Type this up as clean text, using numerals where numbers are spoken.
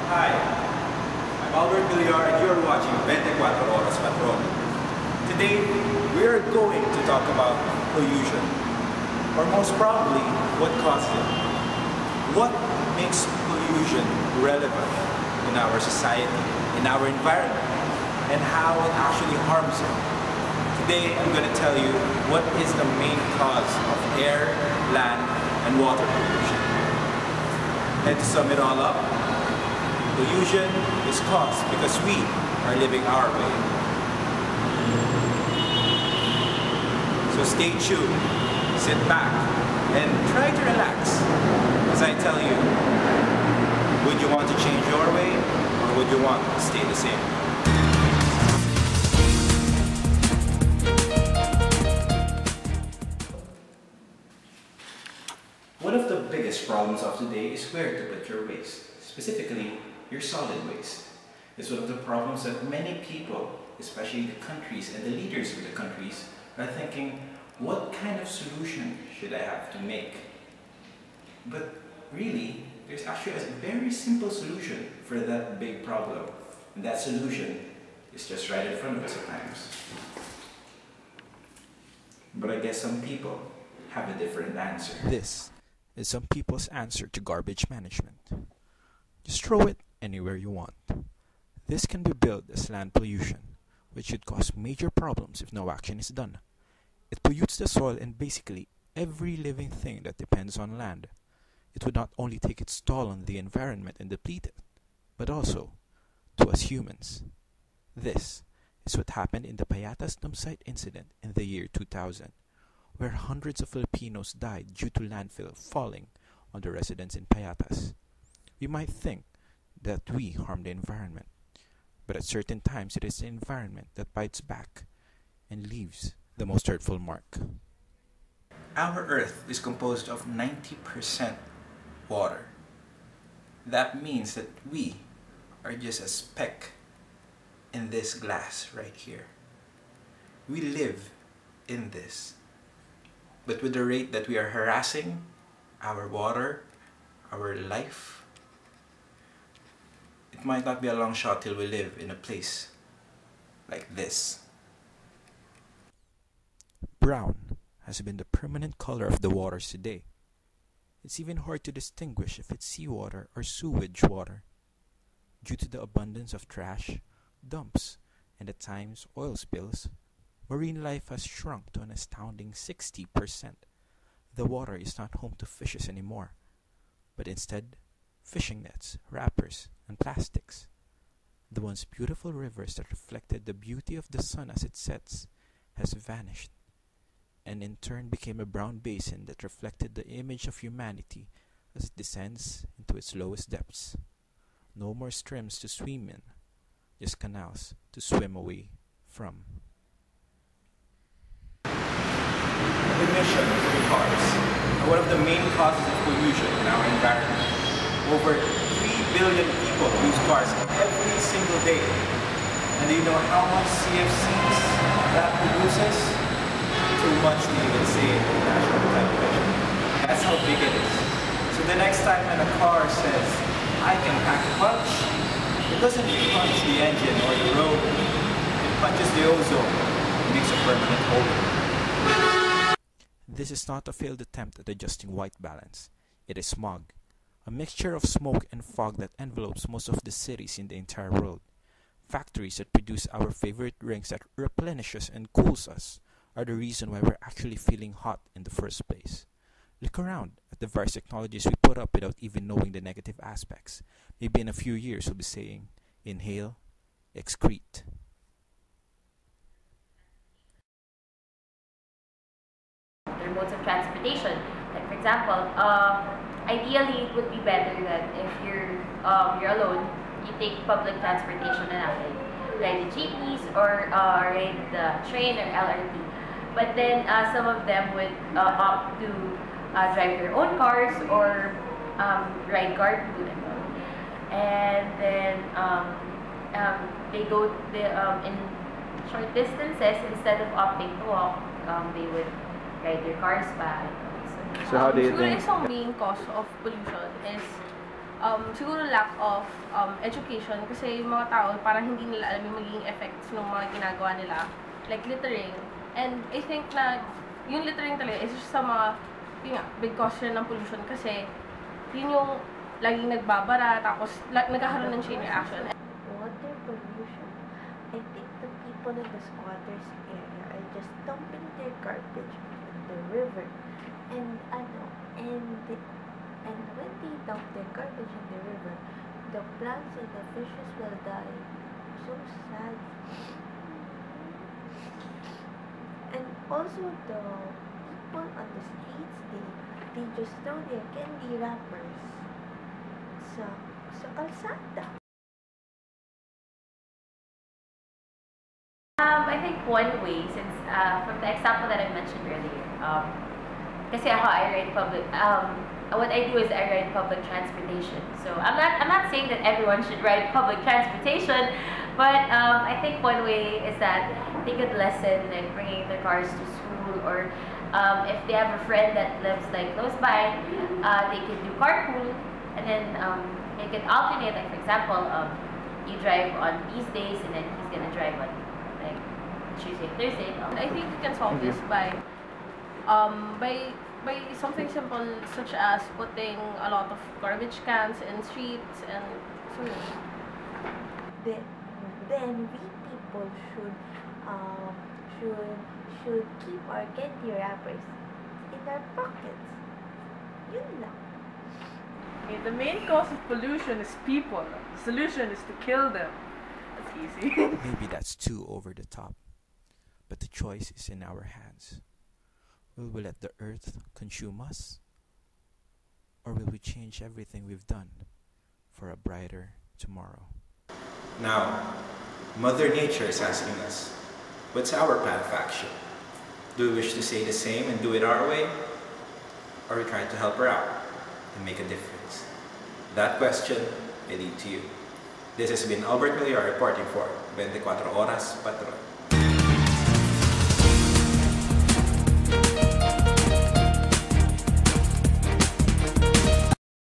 Hi, I'm Albert Villar and you're watching 24 Oras Patron. Today, we are going to talk about pollution, or most probably, what causes it. What makes pollution relevant in our society, in our environment, and how it actually harms it. Today, I'm going to tell you what is the main cause of air, land, and water pollution. And to sum it all up, pollution is caused because we are living our way. So stay tuned, sit back, and try to relax as I tell you, would you want to change your way or would you want to stay the same? One of the biggest problems of today is where to put your waste, specifically your solid waste. It's one of the problems that many people, especially the countries and the leaders of the countries, are thinking, what kind of solution should I have to make? But really, there's actually a very simple solution for that big problem. And that solution is just right in front of us at times. But I guess some people have a different answer. This is some people's answer to garbage management. Just throw it anywhere you want. This can be billed as land pollution, which should cause major problems if no action is done. It pollutes the soil and basically every living thing that depends on land. It would not only take its toll on the environment and deplete it, but also to us humans. This is what happened in the Payatas dumpsite incident in the year 2000. Where hundreds of Filipinos died due to landfill falling on the residents in Payatas. We might think that we harm the environment, but at certain times it is the environment that bites back and leaves the most hurtful mark. Our Earth is composed of 90% water. That means that we are just a speck in this glass right here. We live in this. But with the rate that we are harassing our water, our life, it might not be a long shot till we live in a place like this. Brown has been the permanent color of the waters today. It's even hard to distinguish if it's seawater or sewage water. Due to the abundance of trash, dumps, and at times oil spills, marine life has shrunk to an astounding 60%. The water is not home to fishes anymore, but instead, fishing nets, wrappers, and plastics. The once beautiful rivers that reflected the beauty of the sun as it sets has vanished, and in turn became a brown basin that reflected the image of humanity as it descends into its lowest depths. No more streams to swim in, just canals to swim away from. Emissions from cars are one of the main causes of pollution in our environment. Over 3 billion people use cars every single day. And do you know how much CFCs that produces? Too much to even say in national television. That's how big it is. So the next time when a car says, I can pack a punch, it doesn't punch the engine or the road. It punches the ozone and makes a permanent hole in it. This is not a failed attempt at adjusting white balance. It is smog, a mixture of smoke and fog that envelopes most of the cities in the entire world. Factories that produce our favorite drinks that replenishes and cools us are the reason why we're actually feeling hot in the first place. Look around at the various technologies we put up without even knowing the negative aspects. Maybe in a few years we'll be saying, inhale, excrete. Their modes of transportation. Like for example, ideally it would be better that if you're alone, you take public transportation and nothing, ride the jeepneys or ride the train or LRT. But then some of them would opt to drive their own cars or ride carpool and all. And then they go in short distances instead of opting to walk. They would ride their cars back. So how do you think? Siguro isang main cause of pollution is siguro lack of education kasi yung mga tao parang hindi nila alam yung magiging effects ng mga ginagawa nila, like littering. And I think na yung littering talaga is just sa mga big cause ng pollution kasi yun yung laging nagbabara tapos nagkakaroon ng chain reaction. Water pollution. I think the people in the squatters area are just dumping their garbage in the river. And when they dump their garbage in the river, the plants and the fishes will die. So sad. And also the people on the streets, they just throw their candy wrappers sa kalsada. I think one way, since from the example that I mentioned earlier, kasi ako I ride what I do is I ride public transportation. So I'm not saying that everyone should ride public transportation, but I think one way is that they could lessen like bringing their cars to school, or if they have a friend that lives like close by, they could do carpool, and then they could alternate. Like for example, you drive on these days, and then he's gonna drive on like Tuesday, Thursday. I think you can solve this by something simple such as putting a lot of garbage cans in streets and so then we people should keep our candy wrappers in our pockets. Yun lang. Okay, the main cause of pollution is people. The solution is to kill them. That's easy. Maybe that's too over the top, but the choice is in our hands. Will we let the earth consume us? Or will we change everything we've done for a brighter tomorrow? Now, Mother Nature is asking us, what's our plan of action? Do we wish to say the same and do it our way? Or are we trying to help her out and make a difference? That question, I leave to you. This has been Albert Miliar reporting for 24 Oras Patron.